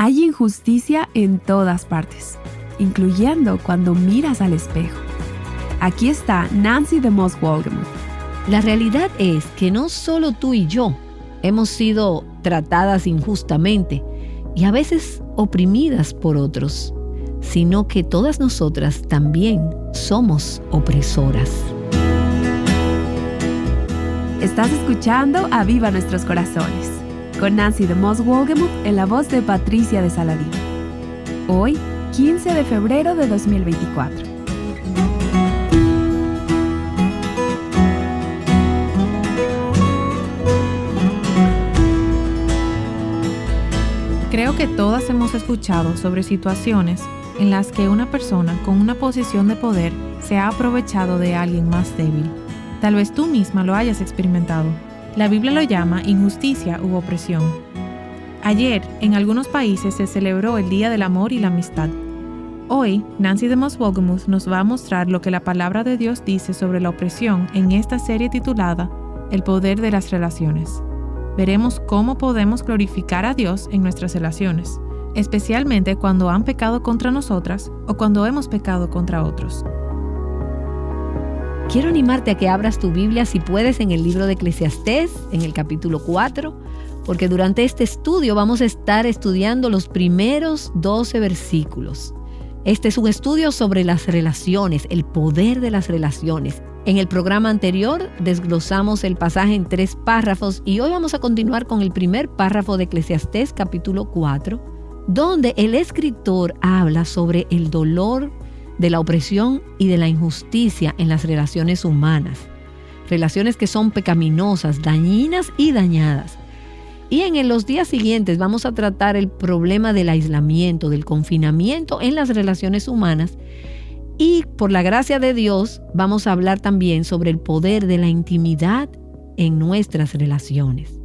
Hay injusticia en todas partes, incluyendo cuando miras al espejo. Aquí está Nancy DeMoss Wolgemuth. La realidad es que no solo tú y yo hemos sido tratadas injustamente y a veces oprimidas por otros, sino que todas nosotras también somos opresoras. Estás escuchando Aviva Nuestros Corazones, con Nancy DeMoss Wolgemuth en la voz de Patricia de Saladín. Hoy, 15 de febrero de 2024. Creo que todas hemos escuchado sobre situaciones en las que una persona con una posición de poder se ha aprovechado de alguien más débil. Tal vez tú misma lo hayas experimentado. La Biblia lo llama injusticia u opresión. Ayer, en algunos países se celebró el Día del Amor y la Amistad. Hoy, Nancy DeMoss Wolgemuth nos va a mostrar lo que la palabra de Dios dice sobre la opresión en esta serie titulada El poder de las relaciones. Veremos cómo podemos glorificar a Dios en nuestras relaciones, especialmente cuando han pecado contra nosotras o cuando hemos pecado contra otros. Quiero animarte a que abras tu Biblia si puedes en el libro de Eclesiastés, en el capítulo 4, porque durante este estudio vamos a estar estudiando los primeros 12 versículos. Este es un estudio sobre las relaciones, el poder de las relaciones. En el programa anterior desglosamos el pasaje en 3 párrafos y hoy vamos a continuar con el primer párrafo de Eclesiastés capítulo 4, donde el escritor habla sobre el dolor de la opresión y de la injusticia en las relaciones humanas. Relaciones que son pecaminosas, dañinas y dañadas. Y en los días siguientes vamos a tratar el problema del aislamiento, del confinamiento en las relaciones humanas. Y por la gracia de Dios vamos a hablar también sobre el poder de la intimidad en nuestras relaciones.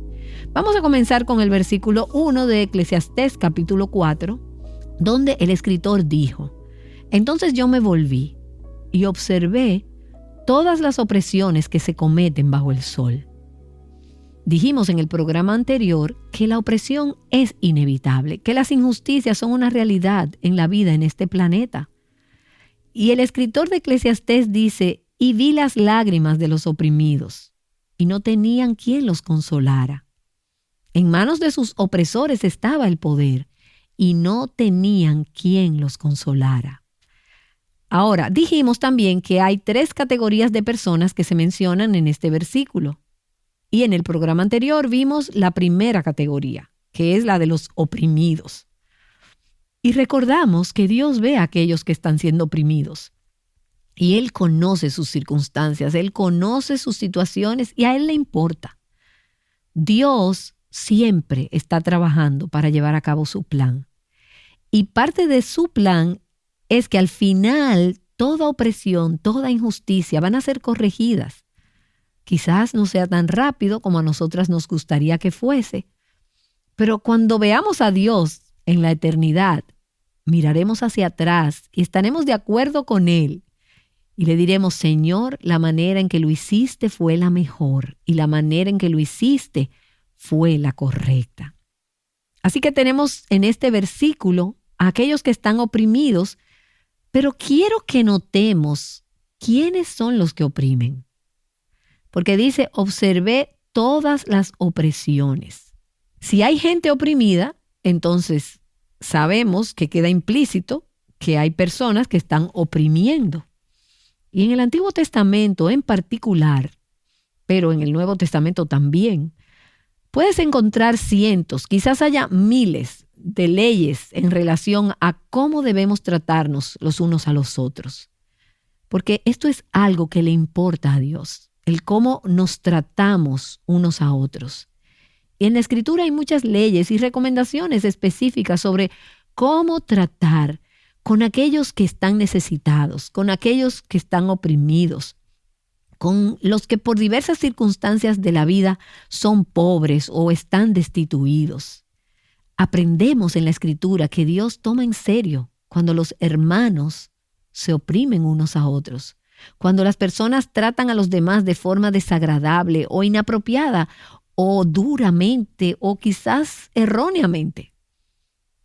Vamos a comenzar con el versículo 1 de Eclesiastés capítulo 4, donde el escritor dijo: Entonces yo me volví y observé todas las opresiones que se cometen bajo el sol. Dijimos en el programa anterior que la opresión es inevitable, que las injusticias son una realidad en la vida en este planeta. Y el escritor de Eclesiastés dice: y vi las lágrimas de los oprimidos, y no tenían quien los consolara. En manos de sus opresores estaba el poder, y no tenían quien los consolara. Ahora, dijimos también que hay 3 categorías de personas que se mencionan en este versículo. Y en el programa anterior vimos la primera categoría, que es la de los oprimidos. Y recordamos que Dios ve a aquellos que están siendo oprimidos. Y Él conoce sus circunstancias, Él conoce sus situaciones y a Él le importa. Dios siempre está trabajando para llevar a cabo su plan. Y parte de su plan es que al final toda opresión, toda injusticia van a ser corregidas. Quizás no sea tan rápido como a nosotras nos gustaría que fuese, pero cuando veamos a Dios en la eternidad, miraremos hacia atrás y estaremos de acuerdo con Él y le diremos: Señor, la manera en que lo hiciste fue la mejor y la manera en que lo hiciste fue la correcta. Así que tenemos en este versículo a aquellos que están oprimidos, pero quiero que notemos quiénes son los que oprimen. Porque dice: observé todas las opresiones. Si hay gente oprimida, entonces sabemos que queda implícito que hay personas que están oprimiendo. Y en el Antiguo Testamento en particular, pero en el Nuevo Testamento también, puedes encontrar cientos, quizás haya miles de leyes en relación a cómo debemos tratarnos los unos a los otros. Porque esto es algo que le importa a Dios, el cómo nos tratamos unos a otros. Y en la Escritura hay muchas leyes y recomendaciones específicas sobre cómo tratar con aquellos que están necesitados, con aquellos que están oprimidos, con los que por diversas circunstancias de la vida son pobres o están destituidos. Aprendemos en la Escritura que Dios toma en serio cuando los hermanos se oprimen unos a otros, cuando las personas tratan a los demás de forma desagradable o inapropiada o duramente o quizás erróneamente.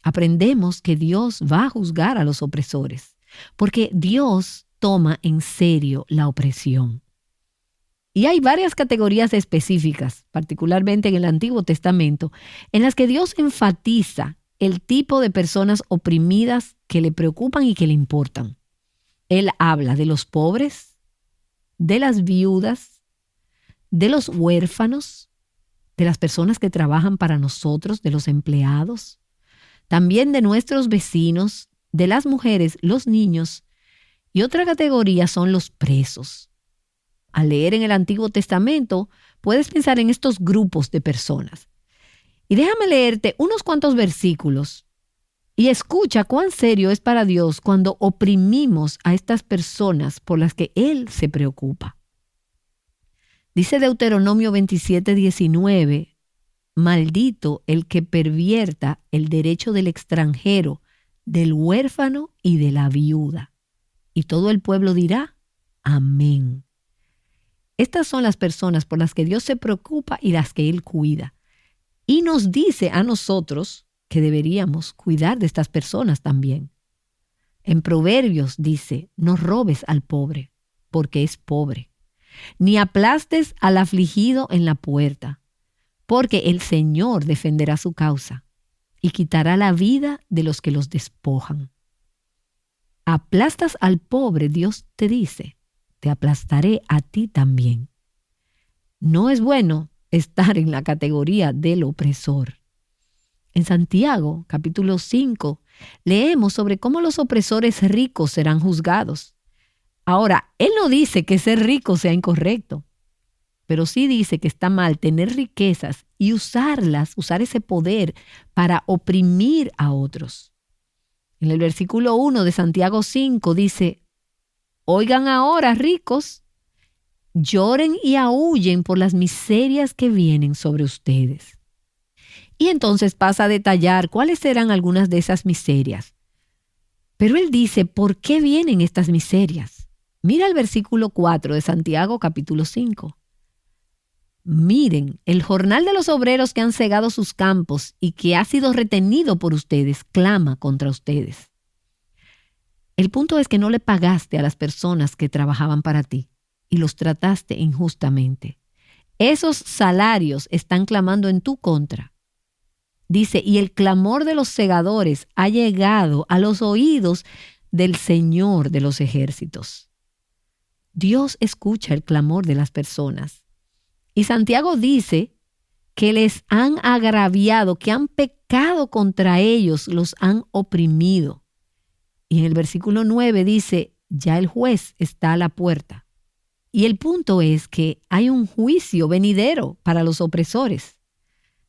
aprendemos que Dios va a juzgar a los opresores, porque Dios toma en serio la opresión. Y hay varias categorías específicas, particularmente en el Antiguo Testamento, en las que Dios enfatiza el tipo de personas oprimidas que le preocupan y que le importan. Él habla de los pobres, de las viudas, de los huérfanos, de las personas que trabajan para nosotros, de los empleados, también de nuestros vecinos, de las mujeres, los niños, y otra categoría son los presos. Al leer en el Antiguo Testamento, puedes pensar en estos grupos de personas. Y déjame leerte unos cuantos versículos y escucha cuán serio es para Dios cuando oprimimos a estas personas por las que Él se preocupa. Dice Deuteronomio 27:19, maldito el que pervierta el derecho del extranjero, del huérfano y de la viuda. Y todo el pueblo dirá, amén. Estas son las personas por las que Dios se preocupa y las que Él cuida. Y nos dice a nosotros que deberíamos cuidar de estas personas también. En Proverbios dice, no robes al pobre, porque es pobre, ni aplastes al afligido en la puerta, porque el Señor defenderá su causa y quitará la vida de los que los despojan. Aplastas al pobre, Dios te dice, te aplastaré a ti también. No es bueno estar en la categoría del opresor. En Santiago, capítulo 5, leemos sobre cómo los opresores ricos serán juzgados. Ahora, él no dice que ser rico sea incorrecto, pero sí dice que está mal tener riquezas y usar ese poder para oprimir a otros. En el versículo 1 de Santiago 5 dice, oigan ahora, ricos, lloren y aúllen por las miserias que vienen sobre ustedes. Y entonces pasa a detallar cuáles serán algunas de esas miserias. Pero él dice, ¿por qué vienen estas miserias? Mira el versículo 4 de Santiago capítulo 5. Miren, el jornal de los obreros que han cegado sus campos y que ha sido retenido por ustedes, clama contra ustedes. El punto es que no le pagaste a las personas que trabajaban para ti y los trataste injustamente. Esos salarios están clamando en tu contra. Dice, y el clamor de los segadores ha llegado a los oídos del Señor de los ejércitos. Dios escucha el clamor de las personas. Y Santiago dice que les han agraviado, que han pecado contra ellos, los han oprimido. Y en el versículo 9 dice, ya el juez está a la puerta. Y el punto es que hay un juicio venidero para los opresores.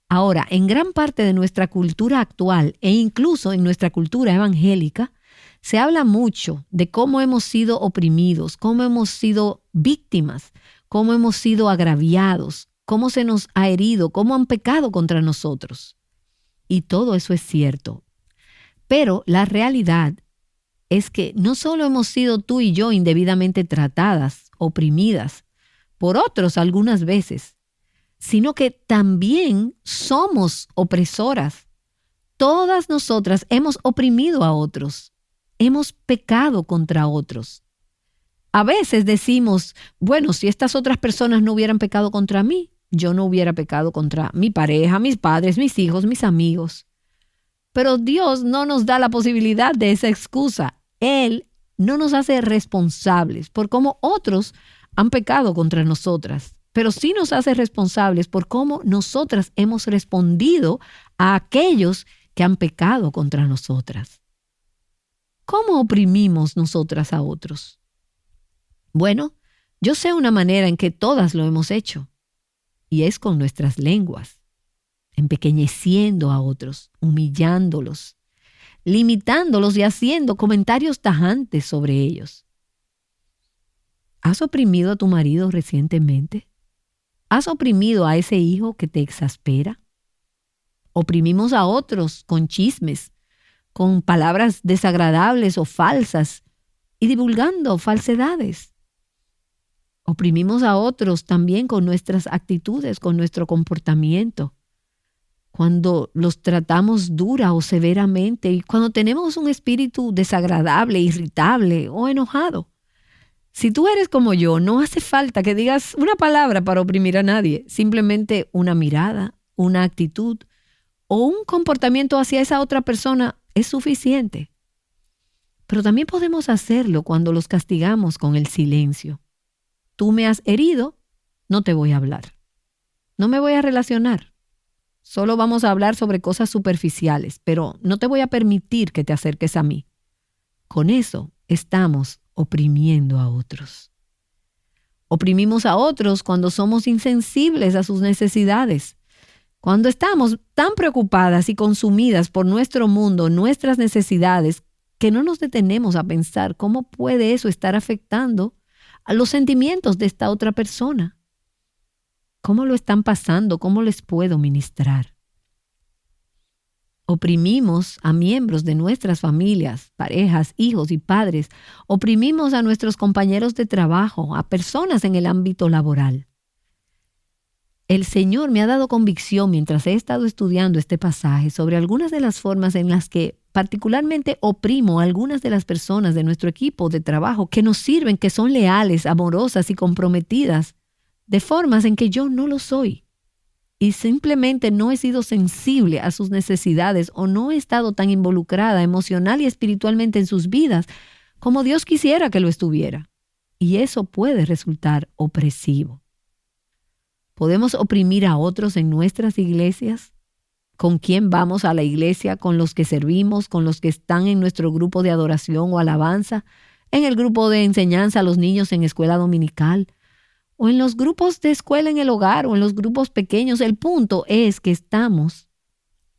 Ahora, en gran parte de nuestra cultura actual e incluso en nuestra cultura evangélica, se habla mucho de cómo hemos sido oprimidos, cómo hemos sido víctimas, cómo hemos sido agraviados, cómo se nos ha herido, cómo han pecado contra nosotros. Y todo eso es cierto. Pero la realidad es que no solo hemos sido tú y yo indebidamente tratadas, oprimidas, por otros algunas veces, sino que también somos opresoras. Todas nosotras hemos oprimido a otros, hemos pecado contra otros. A veces decimos, bueno, si estas otras personas no hubieran pecado contra mí, yo no hubiera pecado contra mi pareja, mis padres, mis hijos, mis amigos. Pero Dios no nos da la posibilidad de esa excusa. Él no nos hace responsables por cómo otros han pecado contra nosotras, pero sí nos hace responsables por cómo nosotras hemos respondido a aquellos que han pecado contra nosotras. ¿Cómo oprimimos nosotras a otros? Bueno, yo sé una manera en que todas lo hemos hecho, y es con nuestras lenguas, empequeñeciendo a otros, humillándolos, limitándolos y haciendo comentarios tajantes sobre ellos. ¿Has oprimido a tu marido recientemente? ¿Has oprimido a ese hijo que te exaspera? Oprimimos a otros con chismes, con palabras desagradables o falsas y divulgando falsedades. Oprimimos a otros también con nuestras actitudes, con nuestro comportamiento. cuando los tratamos dura o severamente y cuando tenemos un espíritu desagradable, irritable o enojado. Si tú eres como yo, no hace falta que digas una palabra para oprimir a nadie, simplemente una mirada, una actitud o un comportamiento hacia esa otra persona es suficiente. Pero también podemos hacerlo cuando los castigamos con el silencio. Tú me has herido, no te voy a hablar. No me voy a relacionar. Solo vamos a hablar sobre cosas superficiales, pero no te voy a permitir que te acerques a mí. Con eso estamos oprimiendo a otros. Oprimimos a otros cuando somos insensibles a sus necesidades. Cuando estamos tan preocupadas y consumidas por nuestro mundo, nuestras necesidades, que no nos detenemos a pensar cómo puede eso estar afectando a los sentimientos de esta otra persona. ¿Cómo lo están pasando? ¿Cómo les puedo ministrar? Oprimimos a miembros de nuestras familias, parejas, hijos y padres. Oprimimos a nuestros compañeros de trabajo, a personas en el ámbito laboral. El Señor me ha dado convicción mientras he estado estudiando este pasaje sobre algunas de las formas en las que particularmente oprimo a algunas de las personas de nuestro equipo de trabajo que nos sirven, que son leales, amorosas y comprometidas, de formas en que yo no lo soy. Y simplemente no he sido sensible a sus necesidades o no he estado tan involucrada emocional y espiritualmente en sus vidas como Dios quisiera que lo estuviera. Y eso puede resultar opresivo. ¿Podemos oprimir a otros en nuestras iglesias? ¿Con quién vamos a la iglesia? ¿Con los que servimos? ¿Con los que están en nuestro grupo de adoración o alabanza? ¿En el grupo de enseñanza a los niños en escuela dominical? ¿O en los grupos de escuela en el hogar? ¿O en los grupos pequeños? El punto es que estamos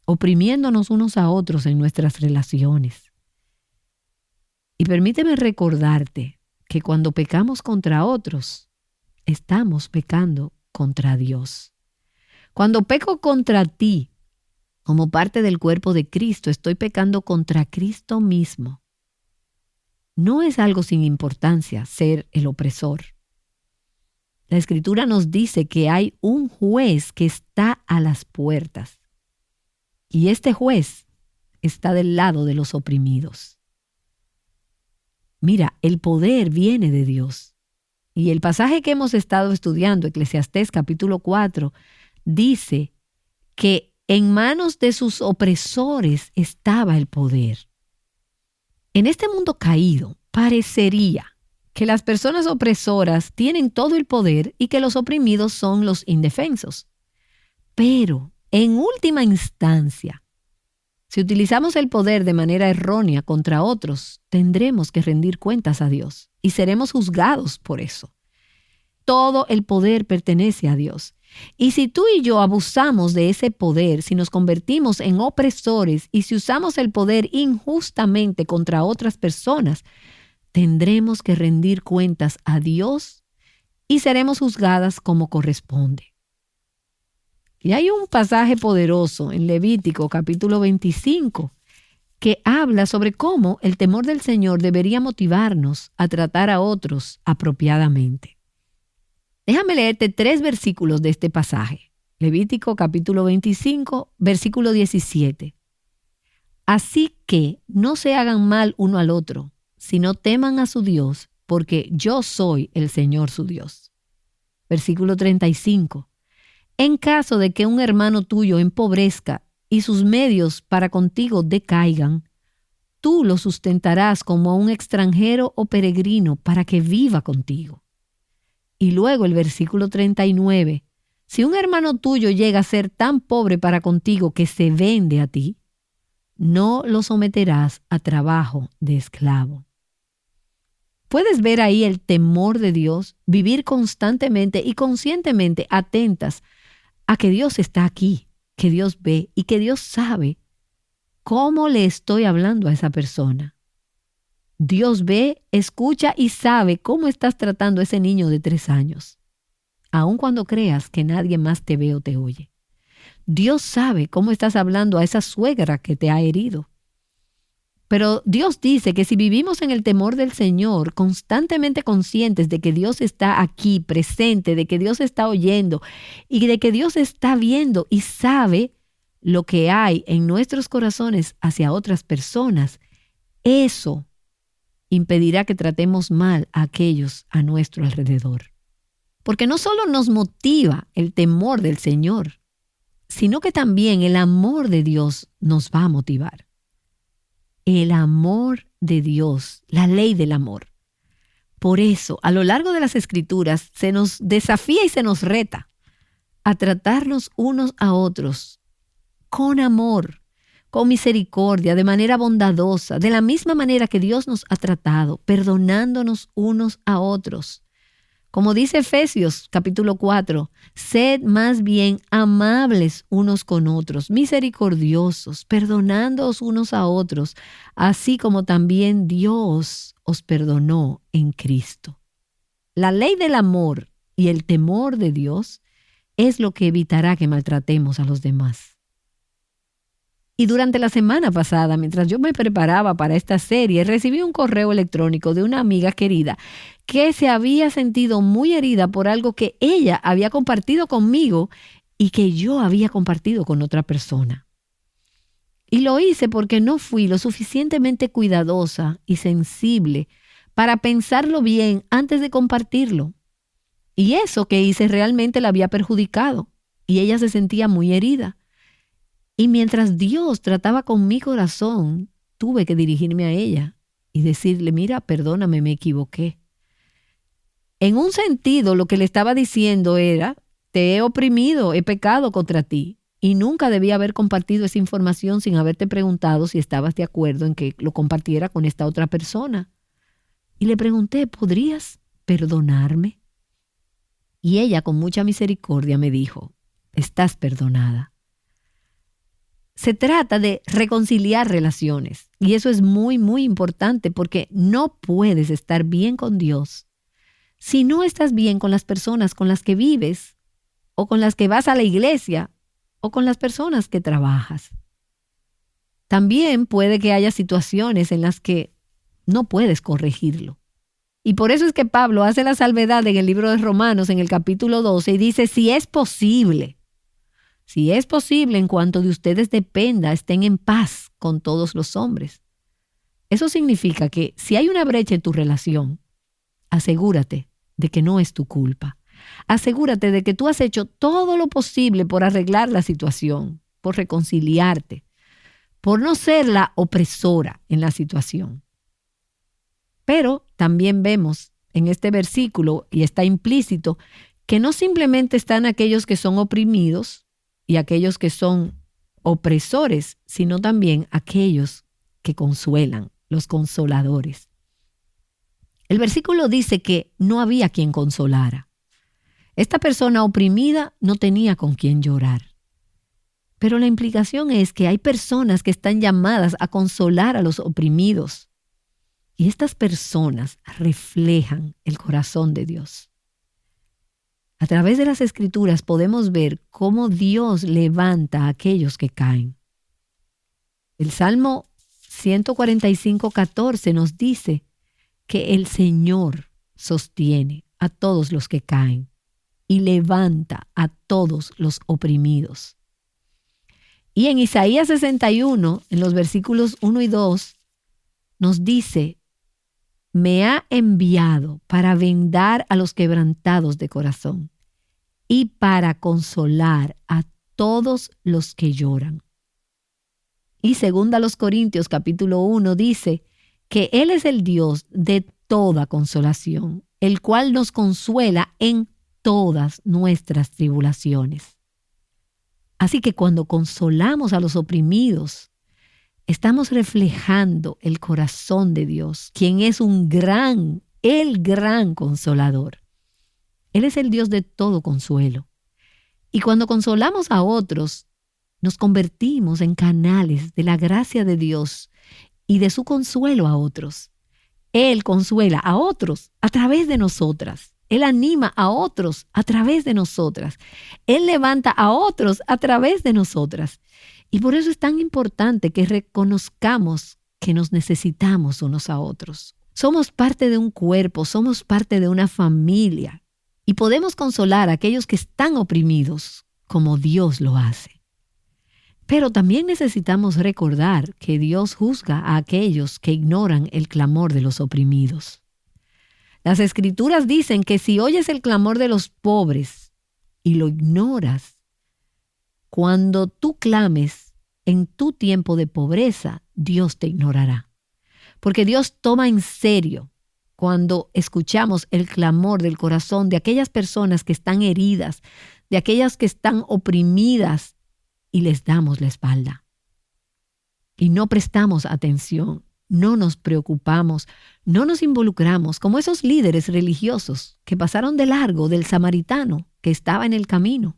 oprimiéndonos unos a otros en nuestras relaciones. Y permíteme recordarte que cuando pecamos contra otros, estamos pecando contra Dios. Cuando peco contra ti, como parte del cuerpo de Cristo, estoy pecando contra Cristo mismo. No es algo sin importancia ser el opresor. La Escritura nos dice que hay un juez que está a las puertas. Y este juez está del lado de los oprimidos. Mira, el poder viene de Dios. Y el pasaje que hemos estado estudiando, Eclesiastés capítulo 4, dice que en manos de sus opresores estaba el poder. En este mundo caído, parecería que las personas opresoras tienen todo el poder y que los oprimidos son los indefensos. Pero, en última instancia, si utilizamos el poder de manera errónea contra otros, tendremos que rendir cuentas a Dios y seremos juzgados por eso. Todo el poder pertenece a Dios. Y si tú y yo abusamos de ese poder, si nos convertimos en opresores y si usamos el poder injustamente contra otras personas, tendremos que rendir cuentas a Dios y seremos juzgadas como corresponde. Y hay un pasaje poderoso en Levítico capítulo 25 que habla sobre cómo el temor del Señor debería motivarnos a tratar a otros apropiadamente. Déjame leerte 3 versículos de este pasaje. Levítico capítulo 25, versículo 17. Así que no se hagan mal uno al otro, sino teman a su Dios, porque yo soy el Señor su Dios. Versículo 35. En caso de que un hermano tuyo empobrezca y sus medios para contigo decaigan, tú lo sustentarás como a un extranjero o peregrino para que viva contigo. Y luego el versículo 39. Si un hermano tuyo llega a ser tan pobre para contigo que se vende a ti, no lo someterás a trabajo de esclavo. ¿Puedes ver ahí el temor de Dios? Vivir constantemente y conscientemente atentas a que Dios está aquí, que Dios ve y que Dios sabe cómo le estoy hablando a esa persona. Dios ve, escucha y sabe cómo estás tratando a ese niño de 3 años, aun cuando creas que nadie más te ve o te oye. Dios sabe cómo estás hablando a esa suegra que te ha herido. Pero Dios dice que si vivimos en el temor del Señor, constantemente conscientes de que Dios está aquí, presente, de que Dios está oyendo y de que Dios está viendo y sabe lo que hay en nuestros corazones hacia otras personas, eso impedirá que tratemos mal a aquellos a nuestro alrededor. Porque no solo nos motiva el temor del Señor, sino que también el amor de Dios nos va a motivar. El amor de Dios, la ley del amor. Por eso, a lo largo de las Escrituras, se nos desafía y se nos reta a tratarnos unos a otros con amor, con misericordia, de manera bondadosa, de la misma manera que Dios nos ha tratado, perdonándonos unos a otros. Como dice Efesios capítulo 4, sed más bien amables unos con otros, misericordiosos, perdonándoos unos a otros, así como también Dios os perdonó en Cristo. La ley del amor y el temor de Dios es lo que evitará que maltratemos a los demás. Y durante la semana pasada, mientras yo me preparaba para esta serie, recibí un correo electrónico de una amiga querida que se había sentido muy herida por algo que ella había compartido conmigo y que yo había compartido con otra persona. Y lo hice porque no fui lo suficientemente cuidadosa y sensible para pensarlo bien antes de compartirlo. Y eso que hice realmente la había perjudicado y ella se sentía muy herida. Y mientras Dios trataba con mi corazón, tuve que dirigirme a ella y decirle, mira, perdóname, me equivoqué. En un sentido, lo que le estaba diciendo era, te he oprimido, he pecado contra ti y nunca debía haber compartido esa información sin haberte preguntado si estabas de acuerdo en que lo compartiera con esta otra persona. Y le pregunté, ¿podrías perdonarme? Y ella, con mucha misericordia, me dijo, estás perdonada. Se trata de reconciliar relaciones y eso es muy, muy importante porque no puedes estar bien con Dios si no estás bien con las personas con las que vives o con las que vas a la iglesia o con las personas que trabajas. También puede que haya situaciones en las que no puedes corregirlo. Y por eso es que Pablo hace la salvedad en el libro de Romanos en el capítulo 12 y dice, si es posible en cuanto de ustedes dependa, estén en paz con todos los hombres. Eso significa que si hay una brecha en tu relación, asegúrate de que no es tu culpa. Asegúrate de que tú has hecho todo lo posible por arreglar la situación, por reconciliarte, por no ser la opresora en la situación. Pero también vemos en este versículo, y está implícito, que no simplemente están aquellos que son oprimidos y aquellos que son opresores, sino también aquellos que consuelan, los consoladores. El versículo dice que no había quien consolara. Esta persona oprimida no tenía con quien llorar. Pero la implicación es que hay personas que están llamadas a consolar a los oprimidos. Y estas personas reflejan el corazón de Dios. A través de las Escrituras podemos ver cómo Dios levanta a aquellos que caen. El Salmo 145:14 nos dice que el Señor sostiene a todos los que caen y levanta a todos los oprimidos. Y en Isaías 61, en los versículos 1 y 2, nos dice, me ha enviado para vendar a los quebrantados de corazón y para consolar a todos los que lloran. Y segunda a los Corintios capítulo 1 dice que Él es el Dios de toda consolación, el cual nos consuela en todas nuestras tribulaciones. Así que cuando consolamos a los oprimidos, estamos reflejando el corazón de Dios, quien es el gran consolador. Él es el Dios de todo consuelo. Y cuando consolamos a otros, nos convertimos en canales de la gracia de Dios y de su consuelo a otros. Él consuela a otros a través de nosotras. Él anima a otros a través de nosotras. Él levanta a otros a través de nosotras. Y por eso es tan importante que reconozcamos que nos necesitamos unos a otros. Somos parte de un cuerpo, somos parte de una familia y podemos consolar a aquellos que están oprimidos como Dios lo hace. Pero también necesitamos recordar que Dios juzga a aquellos que ignoran el clamor de los oprimidos. Las Escrituras dicen que si oyes el clamor de los pobres y lo ignoras, cuando tú clames en tu tiempo de pobreza, Dios te ignorará. Porque Dios toma en serio cuando escuchamos el clamor del corazón de aquellas personas que están heridas, de aquellas que están oprimidas, y les damos la espalda. Y no prestamos atención, no nos preocupamos, no nos involucramos como esos líderes religiosos que pasaron de largo del samaritano que estaba en el camino,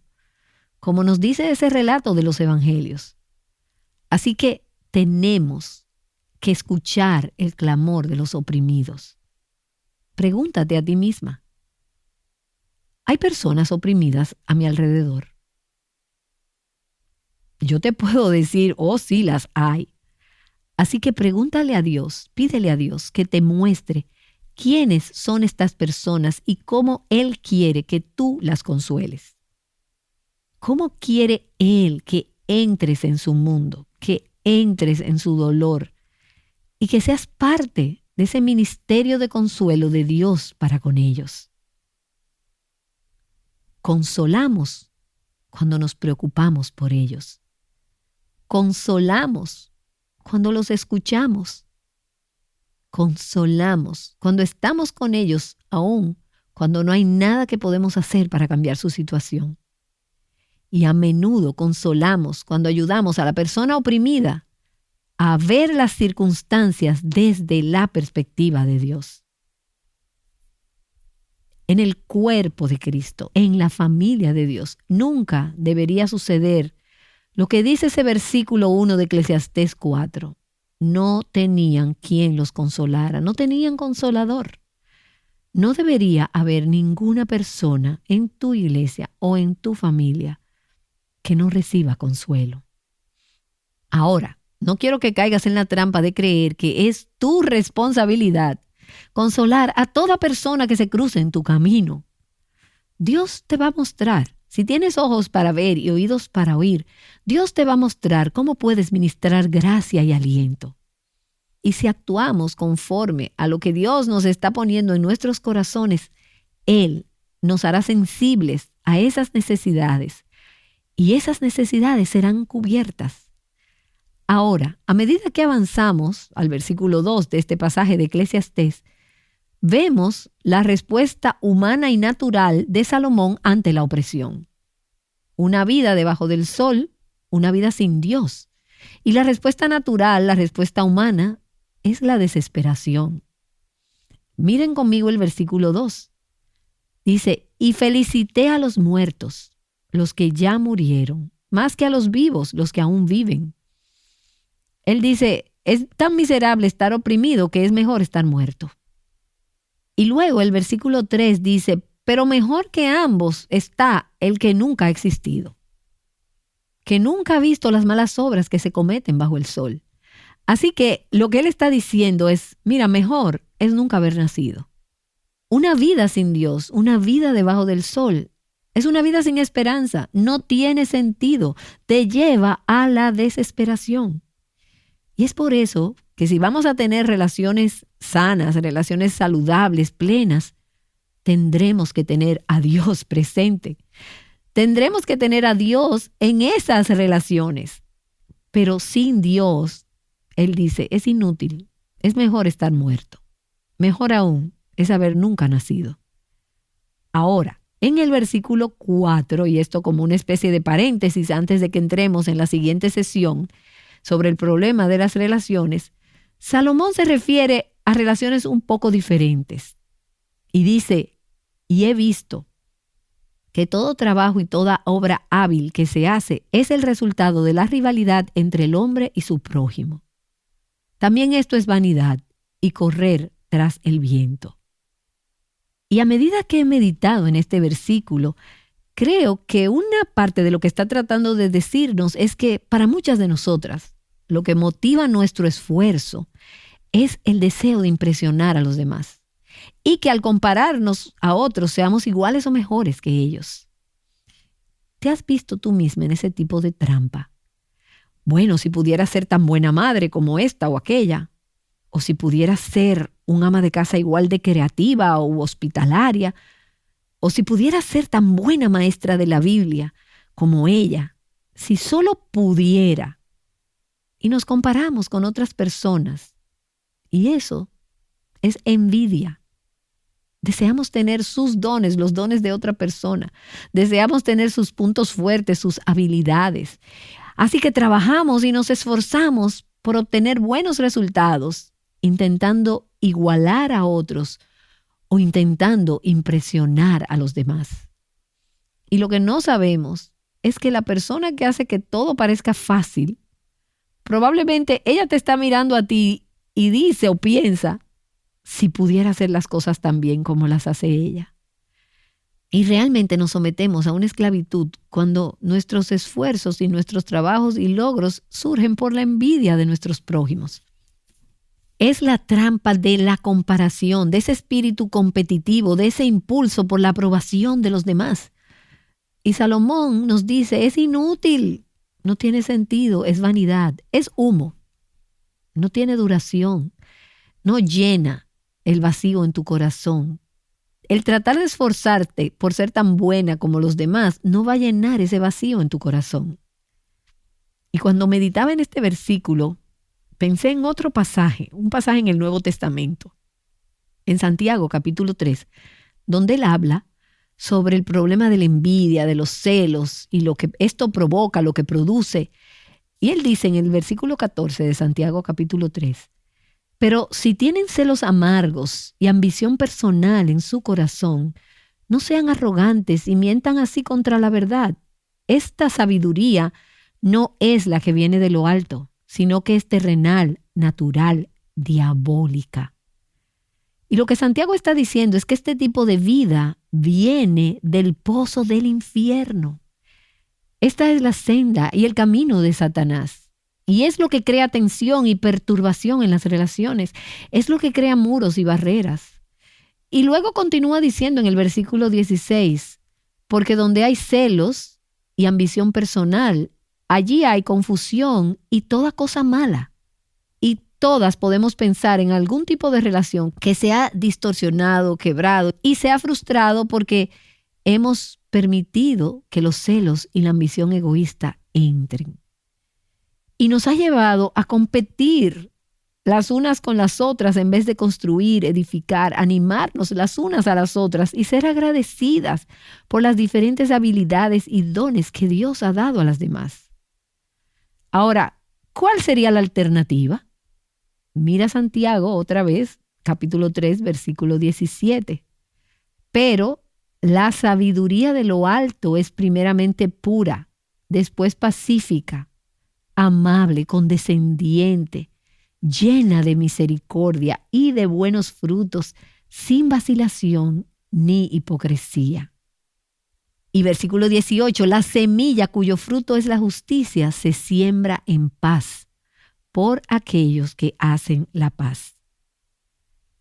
como nos dice ese relato de los evangelios. Así que tenemos que escuchar el clamor de los oprimidos. Pregúntate a ti misma, ¿hay personas oprimidas a mi alrededor? Yo te puedo decir, oh sí, las hay. Así que pregúntale a Dios, pídele a Dios que te muestre quiénes son estas personas y cómo Él quiere que tú las consueles. ¿Cómo quiere Él que entres en su mundo, que entres en su dolor y que seas parte de ese ministerio de consuelo de Dios para con ellos? Consolamos cuando nos preocupamos por ellos. Consolamos cuando los escuchamos. Consolamos cuando estamos con ellos, aun cuando no hay nada que podemos hacer para cambiar su situación. Y a menudo consolamos cuando ayudamos a la persona oprimida a ver las circunstancias desde la perspectiva de Dios. En el cuerpo de Cristo, en la familia de Dios, nunca debería suceder lo que dice ese versículo 1 de Eclesiastés 4. No tenían quien los consolara, no tenían consolador. No debería haber ninguna persona en tu iglesia o en tu familia que no reciba consuelo. Ahora, no quiero que caigas en la trampa de creer que es tu responsabilidad consolar a toda persona que se cruce en tu camino. Dios te va a mostrar. Si tienes ojos para ver y oídos para oír, Dios te va a mostrar cómo puedes ministrar gracia y aliento. Y si actuamos conforme a lo que Dios nos está poniendo en nuestros corazones, Él nos hará sensibles a esas necesidades y esas necesidades serán cubiertas. Ahora, a medida que avanzamos al versículo 2 de este pasaje de Eclesiastés, vemos la respuesta humana y natural de Salomón ante la opresión. Una vida debajo del sol, una vida sin Dios. Y la respuesta natural, la respuesta humana, es la desesperación. Miren conmigo el versículo 2. Dice, y felicité a los muertos, los que ya murieron, más que a los vivos, los que aún viven. Él dice, es tan miserable estar oprimido que es mejor estar muerto. Y luego el versículo 3 dice, pero mejor que ambos está el que nunca ha existido, que nunca ha visto las malas obras que se cometen bajo el sol. Así que lo que él está diciendo es, mira, mejor es nunca haber nacido. Una vida sin Dios, una vida debajo del sol, es una vida sin esperanza, no tiene sentido, te lleva a la desesperación. Y es por eso que si vamos a tener relaciones sanas, relaciones saludables, plenas, tendremos que tener a Dios presente. Tendremos que tener a Dios en esas relaciones. Pero sin Dios, Él dice, es inútil, es mejor estar muerto. Mejor aún es haber nunca nacido. Ahora, en el versículo 4, y esto como una especie de paréntesis antes de que entremos en la siguiente sesión sobre el problema de las relaciones, Salomón se refiere a relaciones un poco diferentes. Y dice, y he visto que todo trabajo y toda obra hábil que se hace es el resultado de la rivalidad entre el hombre y su prójimo. También esto es vanidad y correr tras el viento. Y a medida que he meditado en este versículo, creo que una parte de lo que está tratando de decirnos es que para muchas de nosotras, lo que motiva nuestro esfuerzo es el deseo de impresionar a los demás y que al compararnos a otros seamos iguales o mejores que ellos. ¿Te has visto tú misma en ese tipo de trampa? Bueno, si pudiera ser tan buena madre como esta o aquella, o si pudiera ser un ama de casa igual de creativa o hospitalaria, o si pudiera ser tan buena maestra de la Biblia como ella, si solo pudiera. Y nos comparamos con otras personas. Y eso es envidia. Deseamos tener sus dones, los dones de otra persona. Deseamos tener sus puntos fuertes, sus habilidades. Así que trabajamos y nos esforzamos por obtener buenos resultados, intentando igualar a otros o intentando impresionar a los demás. Y lo que no sabemos es que la persona que hace que todo parezca fácil, probablemente ella te está mirando a ti y dice o piensa, si pudiera hacer las cosas tan bien como las hace ella. Y realmente nos sometemos a una esclavitud cuando nuestros esfuerzos y nuestros trabajos y logros surgen por la envidia de nuestros prójimos. Es la trampa de la comparación, de ese espíritu competitivo, de ese impulso por la aprobación de los demás. Y Salomón nos dice, es inútil, no tiene sentido, es vanidad, es humo, no tiene duración, no llena el vacío en tu corazón. El tratar de esforzarte por ser tan buena como los demás no va a llenar ese vacío en tu corazón. Y cuando meditaba en este versículo, pensé en otro pasaje, un pasaje en el Nuevo Testamento, en Santiago capítulo 3, donde él habla sobre el problema de la envidia, de los celos y lo que esto provoca, lo que produce. Y él dice en el versículo 14 de Santiago capítulo 3, pero si tienen celos amargos y ambición personal en su corazón, no sean arrogantes y mientan así contra la verdad. Esta sabiduría no es la que viene de lo alto, sino que es terrenal, natural, diabólica. Y lo que Santiago está diciendo es que este tipo de vida viene del pozo del infierno. Esta es la senda y el camino de Satanás. Y es lo que crea tensión y perturbación en las relaciones. Es lo que crea muros y barreras. Y luego continúa diciendo en el versículo 16, porque donde hay celos y ambición personal, allí hay confusión y toda cosa mala. Y todas podemos pensar en algún tipo de relación que se ha distorsionado, quebrado y se ha frustrado porque hemos permitido que los celos y la ambición egoísta entren. Y nos ha llevado a competir las unas con las otras en vez de construir, edificar, animarnos las unas a las otras y ser agradecidas por las diferentes habilidades y dones que Dios ha dado a las demás. Ahora, ¿cuál sería la alternativa? Mira Santiago otra vez, capítulo 3, versículo 17. Pero la sabiduría de lo alto es primeramente pura, después pacífica, amable, condescendiente, llena de misericordia y de buenos frutos, sin vacilación ni hipocresía. Y versículo 18, la semilla cuyo fruto es la justicia se siembra en paz por aquellos que hacen la paz.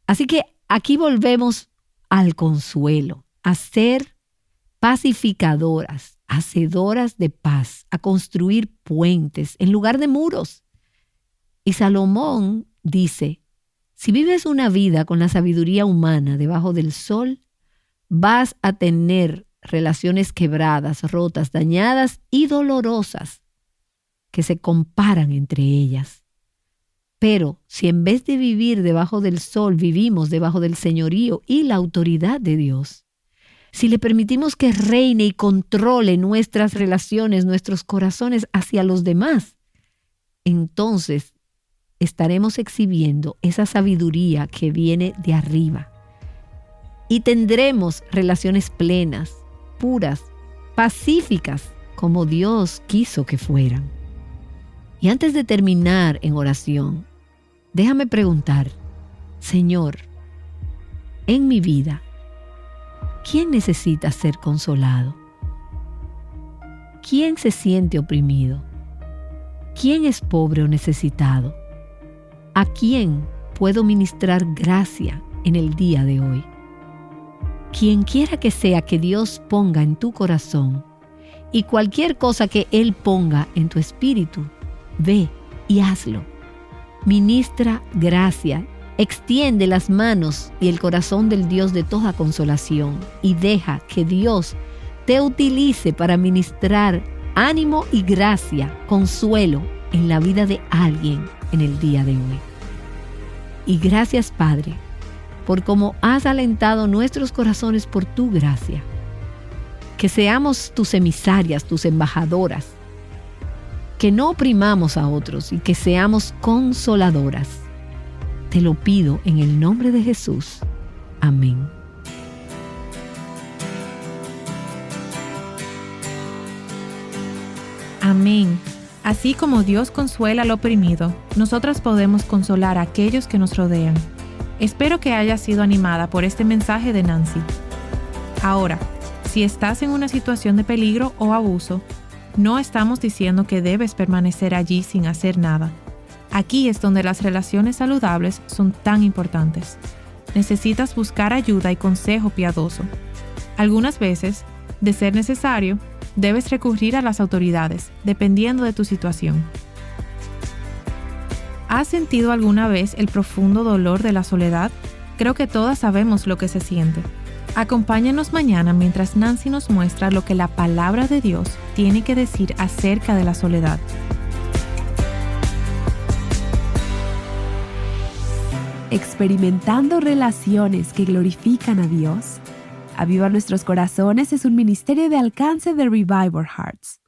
Así que aquí volvemos al consuelo, a ser pacificadoras, hacedoras de paz, a construir puentes en lugar de muros. Y Salomón dice, si vives una vida con la sabiduría humana debajo del sol, vas a tener relaciones quebradas, rotas, dañadas y dolorosas que se comparan entre ellas. Pero si en vez de vivir debajo del sol, vivimos debajo del señorío y la autoridad de Dios, si le permitimos que reine y controle nuestras relaciones, nuestros corazones hacia los demás, entonces estaremos exhibiendo esa sabiduría que viene de arriba. Y tendremos relaciones plenas, puras, pacíficas, como Dios quiso que fueran. Y antes de terminar en oración, déjame preguntar, Señor, en mi vida, ¿quién necesita ser consolado? ¿Quién se siente oprimido? ¿Quién es pobre o necesitado? ¿A quién puedo ministrar gracia en el día de hoy? Quien quiera que sea que Dios ponga en tu corazón y cualquier cosa que Él ponga en tu espíritu, Ve y hazlo. Ministra gracia, extiende las manos y el corazón del Dios de toda consolación y deja que Dios te utilice para ministrar ánimo y gracia, consuelo en la vida de alguien en el día de hoy. Y gracias, Padre, por cómo has alentado nuestros corazones por tu gracia. Que seamos tus emisarias, tus embajadoras, que no oprimamos a otros y que seamos consoladoras. Te lo pido en el nombre de Jesús. Amén. Amén. Así como Dios consuela al oprimido, nosotras podemos consolar a aquellos que nos rodean. Espero que hayas sido animada por este mensaje de Nancy. Ahora, si estás en una situación de peligro o abuso, no estamos diciendo que debes permanecer allí sin hacer nada. Aquí es donde las relaciones saludables son tan importantes. Necesitas buscar ayuda y consejo piadoso. Algunas veces, de ser necesario, debes recurrir a las autoridades, dependiendo de tu situación. ¿Has sentido alguna vez el profundo dolor de la soledad? Creo que todas sabemos lo que se siente. Acompáñanos mañana mientras Nancy nos muestra lo que la palabra de Dios tiene que decir acerca de la soledad. Experimentando relaciones que glorifican a Dios. Aviva Nuestros Corazones es un ministerio de alcance de Revival Hearts.